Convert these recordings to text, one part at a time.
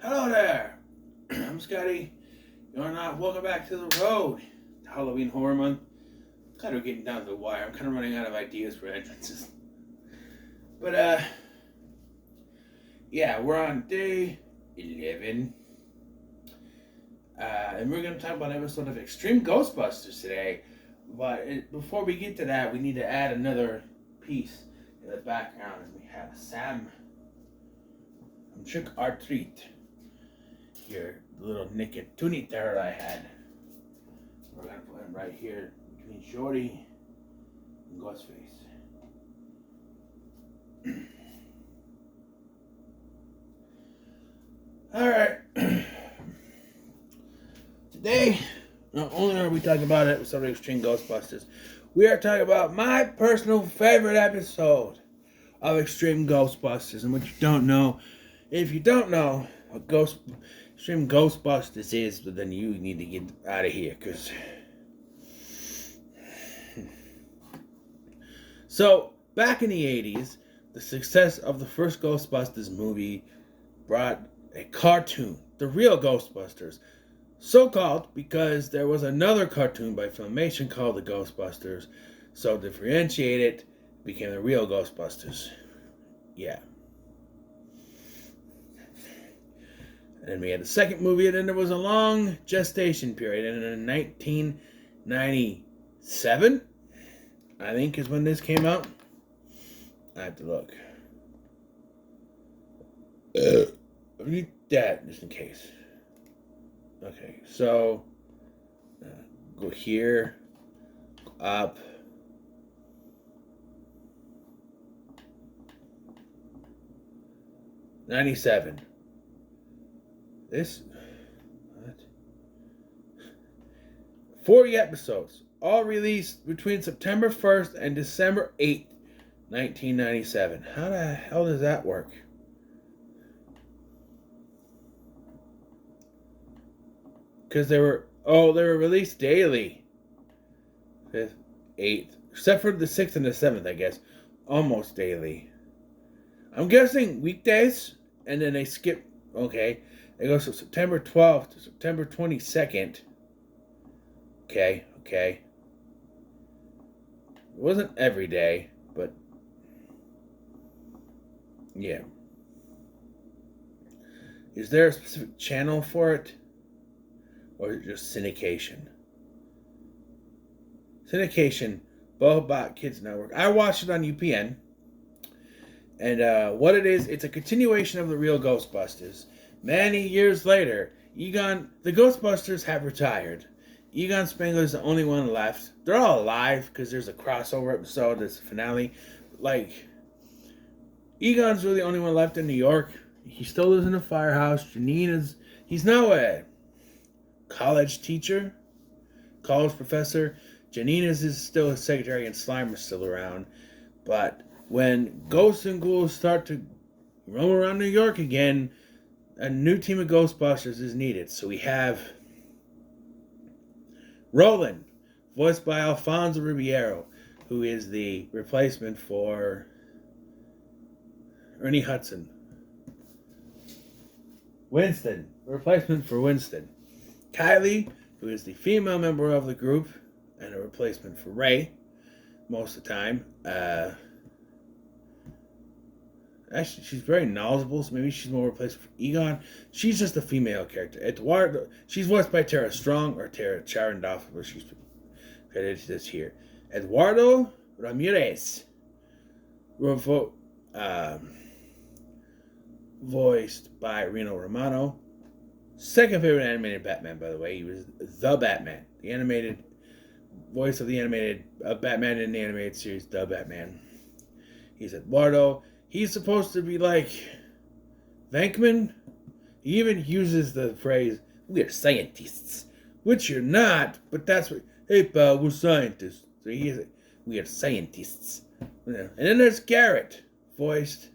Hello there. I'm Scotty. You're not welcome back to the road. Halloween Horror Month. Kind of getting down to the wire. I'm kind of running out of ideas for entrances. But yeah, we're on day 11. And we're going to talk about an episode of Extreme Ghostbusters today. But before we get to that, we need to add another piece in the background. And we have Sam from Trick or Treat. Here, the little Nickatoony terror I had. We're gonna put him right here between Shorty and Ghostface. Alright. Today, not only are we talking about an episode of Extreme Ghostbusters, we are talking about my personal favorite episode of Extreme Ghostbusters. And what you don't know, if you don't know what Extreme Ghostbusters is, but then you need to get out of here, because... So, back in the 80s, the success of the first Ghostbusters movie brought a cartoon, the real Ghostbusters. So called because there was another cartoon by Filmation called the Ghostbusters, so to differentiate it, became the real Ghostbusters. Yeah. And then we had the second movie, and then there was a long gestation period. And in 1997, I think, is when this came out. I have to look. I need that just in case. Okay, so go here, go up. '97. This, what? 40 episodes, all released between September 1st and December 8th, 1997. How the hell does that work? Because they were released daily. 5th, 8th, except for the 6th and the 7th, I guess. Almost daily. I'm guessing weekdays, and then they skip, okay. It goes from September 12th to September 22nd. Okay. It wasn't every day, but yeah. Is there a specific channel for it? Or is it just syndication? Syndication, Bobot Kids Network. I watched it on UPN. And what it is, it's a continuation of the real Ghostbusters. Many years later, the Ghostbusters have retired. Egon Spengler's the only one left. They're all alive because there's a crossover episode, there's a finale. Like, Egon's really the only one left in New York. He still lives in a firehouse. He's now a college teacher, college professor. Janine is still his secretary, and Slimer's still around. But when ghosts and ghouls start to roam around New York again, a new team of Ghostbusters is needed. So we have Roland, voiced by Alfonso Ribeiro, who is the replacement for Ernie Hudson. Winston, replacement for Winston. Kylie, who is the female member of the group and a replacement for Ray most of the time. Actually, she's very knowledgeable, so maybe she's more replacement for Egon. She's just a female character. Eduardo, she's voiced by Tara Strong or Tara Charandolph, but she's credited this here. Eduardo Ramirez, voiced by Reno Romano. Second favorite animated Batman, by the way. He was the Batman, the animated voice of the animated Batman in the animated series, The Batman. He's Eduardo. He's supposed to be like Venkman. He even uses the phrase, "We're scientists," which you're not, but that's what, hey pal, we're scientists. So he is, we are scientists. And then there's Garrett, voiced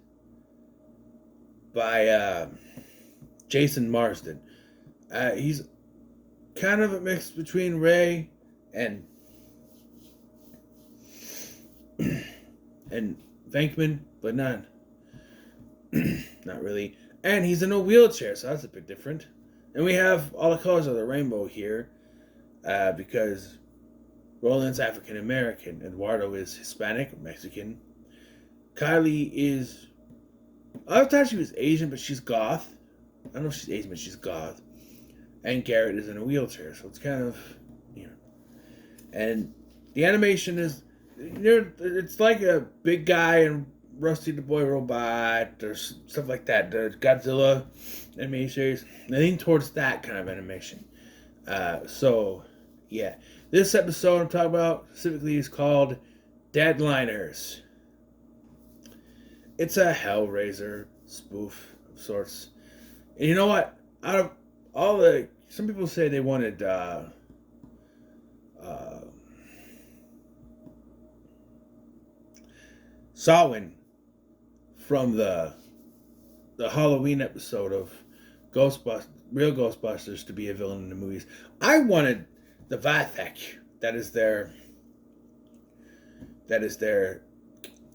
by Jason Marsden. He's kind of a mix between Ray and Venkman, but not really. And he's in a wheelchair, so that's a bit different. And we have all the colors of the rainbow here because Roland's African American, Eduardo is Hispanic or Mexican. Kylie is. I thought she was Asian, but she's goth. I don't know if she's Asian, but she's goth. And Garrett is in a wheelchair, so it's kind of, you know. And the animation is, it's like a big guy and Rusty the Boy Robot or stuff like that. The Godzilla animation series. I lean towards that kind of animation. So, yeah. This episode I'm talking about specifically is called Deadliners. It's a Hellraiser spoof of sorts. And you know what? Out of all the... Some people say they wanted... Samhain from the Halloween episode of Real Ghostbusters to be a villain in the movies. I wanted the Vathek. That is their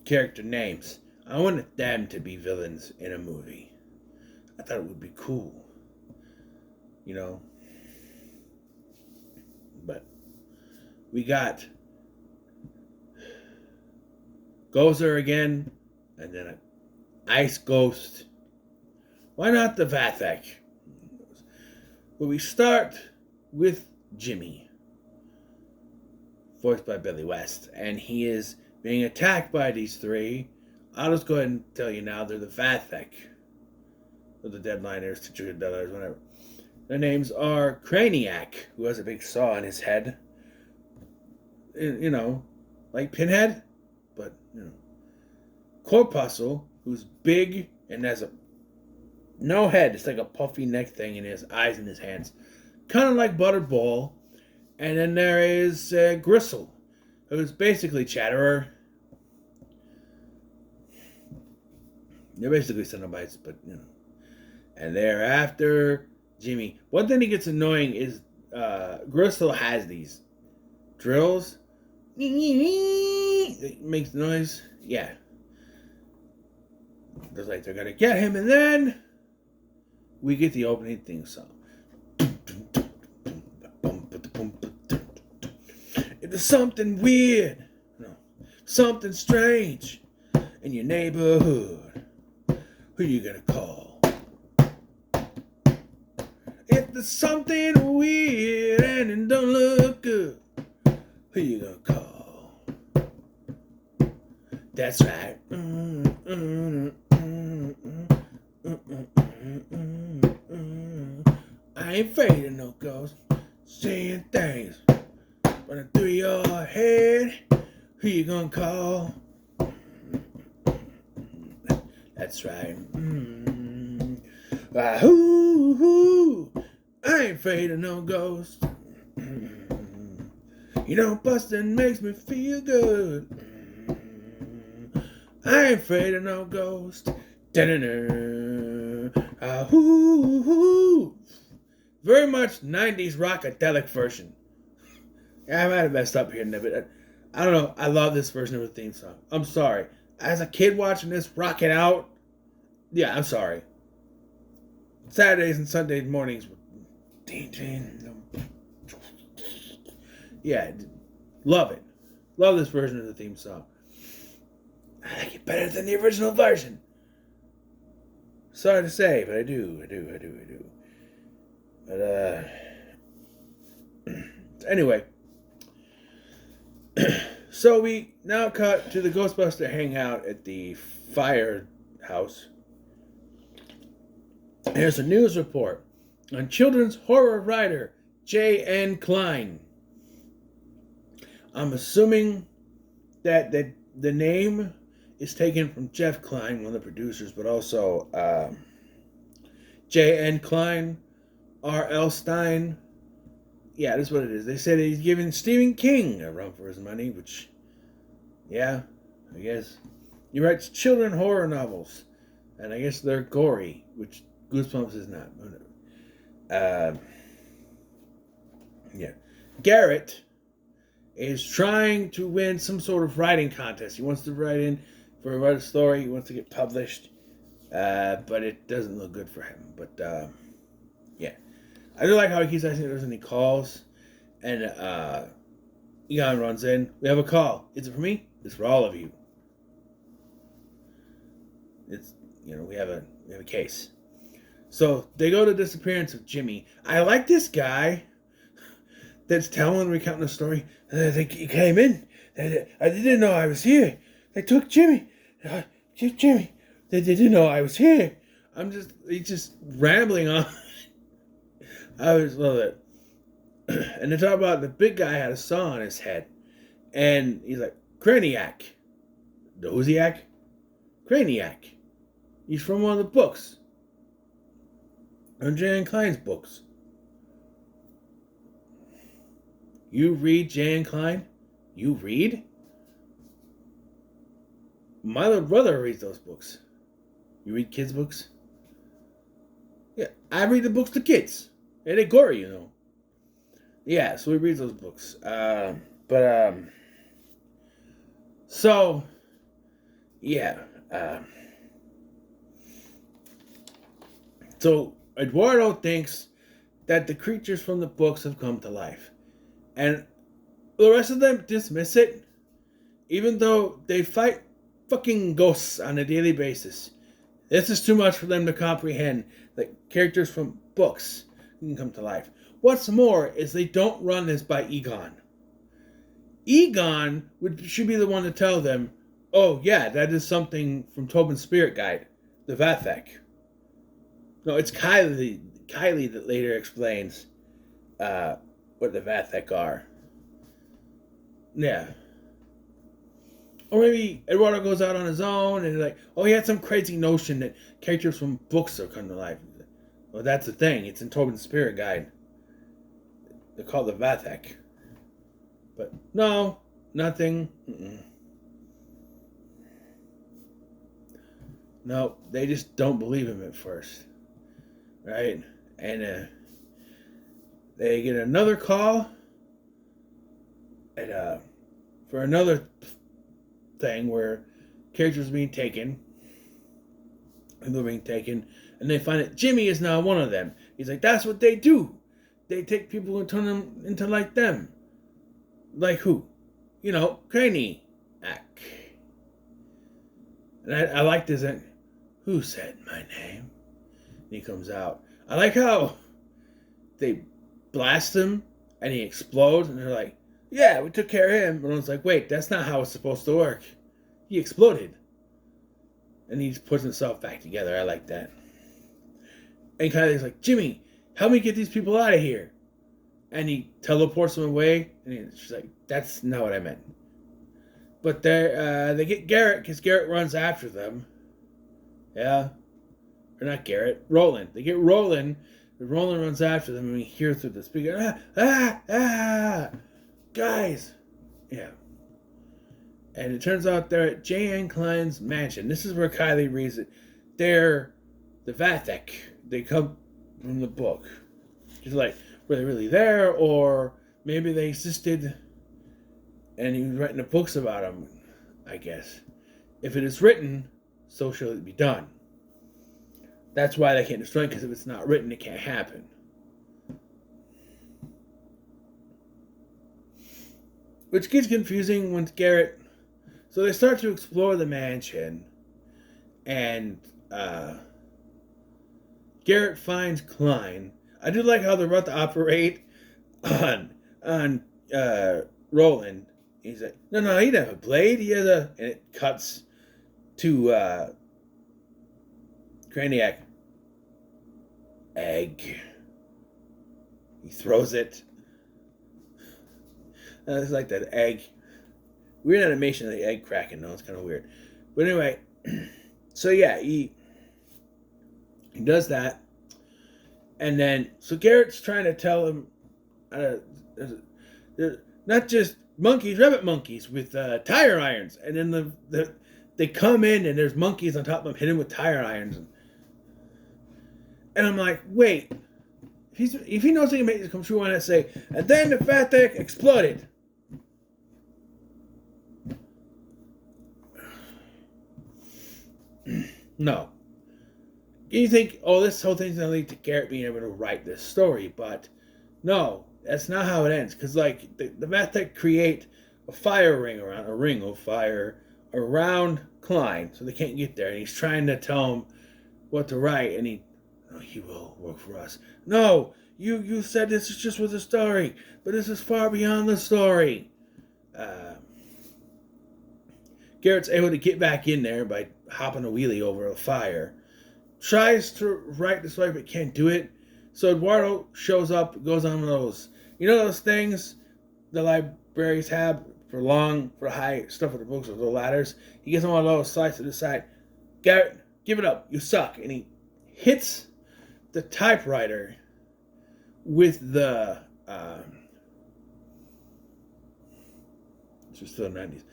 character names. I wanted them to be villains in a movie. I thought it would be cool. You know? But we got Gozer again, and then an Ice Ghost. Why not the Vathek? But we start with Jimmy, voiced by Billy West, and he is being attacked by these three. I'll just go ahead and tell you now, they're the Vathek, or the Deadliners, $200, whatever. Their names are Craniac, who has a big saw on his head. You know, like Pinhead, but, you know. Corpuscle, who's big and has no head. It's like a puffy neck thing, and his eyes in his hands. Kind of like Butterball. And then there is Gristle, who's basically Chatterer. They're basically Cenobites, but, you know. And thereafter, Jimmy. One thing that gets annoying is Gristle has these drills. It makes noise. Yeah. Looks like they're gonna get him, and then we get the opening theme song. If there's something weird, no, something strange in your neighborhood, who you gonna call? If there's something weird and it don't look good, who you gonna call? That's right. I ain't afraid of no ghosts seeing things running through your head. Who you gonna call? That's right. Hoo-hoo. I ain't afraid of no ghosts. You know, busting makes me feel good. I ain't afraid of no ghost. Hoo-hoo. Very much 90s rockadelic version. I might have messed up here, but I don't know. I love this version of the theme song. I'm sorry. As a kid watching this, rocking out. Yeah, I'm sorry. Saturdays and Sunday mornings. Yeah, love it. Love this version of the theme song. I like it better than the original version. Sorry to say, but I do. But, anyway. So we now cut to the Ghostbuster hangout at the firehouse. Here's a news report on children's horror writer J.N. Klein. I'm assuming that the name is taken from Jeff Klein, one of the producers, but also J.N. Klein, R.L. Stein. Yeah, that's what it is. They said he's giving Stephen King a run for his money, which, yeah, I guess. He writes children horror novels, and I guess they're gory, which Goosebumps is not. Yeah. Garrett is trying to win some sort of writing contest. He wants to write a story. He wants to get published. but it doesn't look good for him. But yeah, I do like how he keeps asking if there's any calls, and Egon runs in. We have a call. Is it for me? It's for all of you. It's we have a case. So they go to the disappearance of Jimmy. I like this guy that's recounting the story. They came in. I didn't know I was here. They took Jimmy. Jimmy. They didn't know I was here. He's just rambling on. I always love it. And they talk about the big guy had a saw on his head. And he's like, Craniac. Doziak? Craniac. He's from one of the books. One of Jan Klein's books. You read Jan Klein? You read? My little brother reads those books. You read kids' books? Yeah, I read the books to kids. And they're gory, Yeah, so we read those books. So, yeah. So, Eduardo thinks that the creatures from the books have come to life. And the rest of them dismiss it, even though they fight fucking ghosts on a daily basis. This is too much for them to comprehend that characters from books can come to life. What's more is they don't run this by Egon. Egon should be the one to tell them, oh yeah, that is something from Tobin's Spirit Guide, the Vathek. No, it's Kylie that later explains what the Vathek are. Yeah. Or maybe Eduardo goes out on his own and like, oh, he had some crazy notion that characters from books are coming to life. Well, that's the thing. It's in Tobin's Spirit Guide. They're called the Vathek. But no, nothing. No, they just don't believe him at first. Right? And they get another call for another thing where characters are being taken. And they're being taken. And they find that Jimmy is now one of them. He's like, that's what they do. They take people and turn them into like them. Like who? Craniac. And I like this. Who said my name? And he comes out. I like how they blast him and he explodes. And they're like, yeah, we took care of him. And I was like, wait, that's not how it's supposed to work. He exploded. And he just puts himself back together. I like that. And Kylie's like, Jimmy, help me get these people out of here. And he teleports them away. And she's like, that's not what I meant. But they get Garrett, because Garrett runs after them. Yeah. Or not Garrett, Roland. They get Roland. Roland runs after them, and we hear through the speaker, guys. Yeah. And it turns out they're at J.N. Klein's mansion. This is where Kylie reads it. They're the Vathek. They come from the book. She's like, were they really there? Or maybe they existed and he was writing the books about them, I guess. If it is written, so shall it be done. That's why they can't destroy it, because if it's not written, it can't happen. Which gets confusing when Garrett... So they start to explore the mansion, and Garrett finds Klein. I do like how they're about to operate on Roland. He's like, no, he didn't have a blade. He has a... And it cuts to Craniac. Egg. He throws it. It's like that egg. Weird animation of the egg cracking, though. It's kind of weird. But anyway, so yeah, he does that. And then, so Garrett's trying to tell him, not just monkeys, rabbit monkeys with tire irons. And then they come in and there's monkeys on top of them hitting with tire irons. And I'm like, wait, if he knows he can make this come true, why not say, and then the Vathek exploded. No. you think, oh, this whole thing's gonna lead to Garrett being able to write this story, but no, that's not how it ends. Because like the Vathek create a ring of fire around Klein, so they can't get there, and he's trying to tell him what to write, and he will work for us. No, you said this is just was a story, but this is far beyond the story. Garrett's able to get back in there by hopping a wheelie over a fire. Tries to write the story but can't do it. So Eduardo shows up, goes on those, those things the libraries have for high stuff with the books or the ladders. He gets on one of those, slides to the side. Garrett, give it up. You suck. And he hits the typewriter with the this was still the 90s,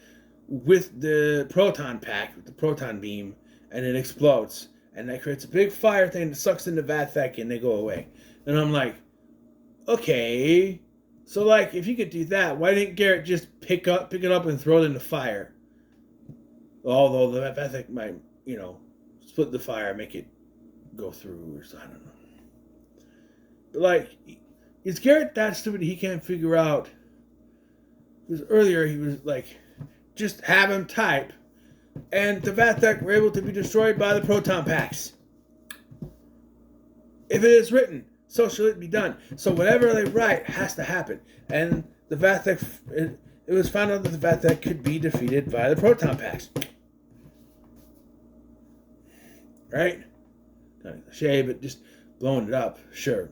with the proton pack, with the proton beam, and it explodes. And that creates a big fire thing that sucks into Vathek and they go away. And I'm like, okay. So like if you could do that, why didn't Garrett just pick it up and throw it in the fire? Although the Vathek might, split the fire, make it go through or something. I don't know. But like, is Garrett that stupid he can't figure out? Because earlier he was like, just have him type, and the Vathek were able to be destroyed by the proton packs. If it is written, so shall it be done. So whatever they write has to happen. And the Vathek, it was found out that the Vathek could be defeated by the proton packs. Right? Kind of cliche, but just blowing it up, sure.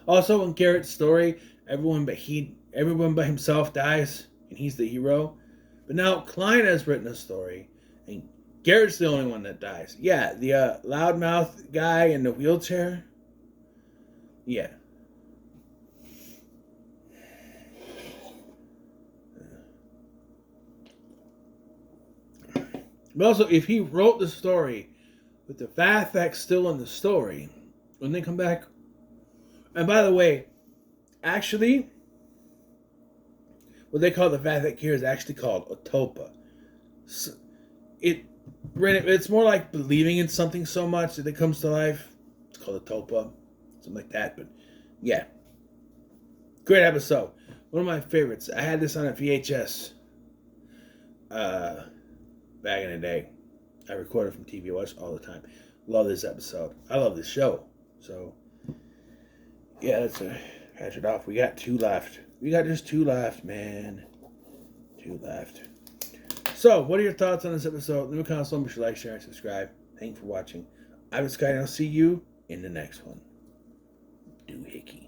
Also, in Garrett's story, everyone but himself dies, and he's the hero. But now Klein has written a story, and Garrett's the only one that dies. Yeah, the loudmouth guy in the wheelchair. Yeah. But also, if he wrote the story with the Vathek still in the story, when they come back. And by the way, actually, what they call the Vathek here is actually called a topa. So it's more like believing in something so much that it comes to life. It's called a topa, something like that. But yeah, great episode. One of my favorites. I had this on a VHS back in the day. I recorded from TV. I watch all the time. Love this episode. I love this show. So yeah, let's catch it off. We got 2 left. We got just 2 left, man. 2 left. So, what are your thoughts on this episode? Leave a comment below. Make sure you like, share, and subscribe. Thank you for watching. I'm Sky, and I'll see you in the next one. Doohickey.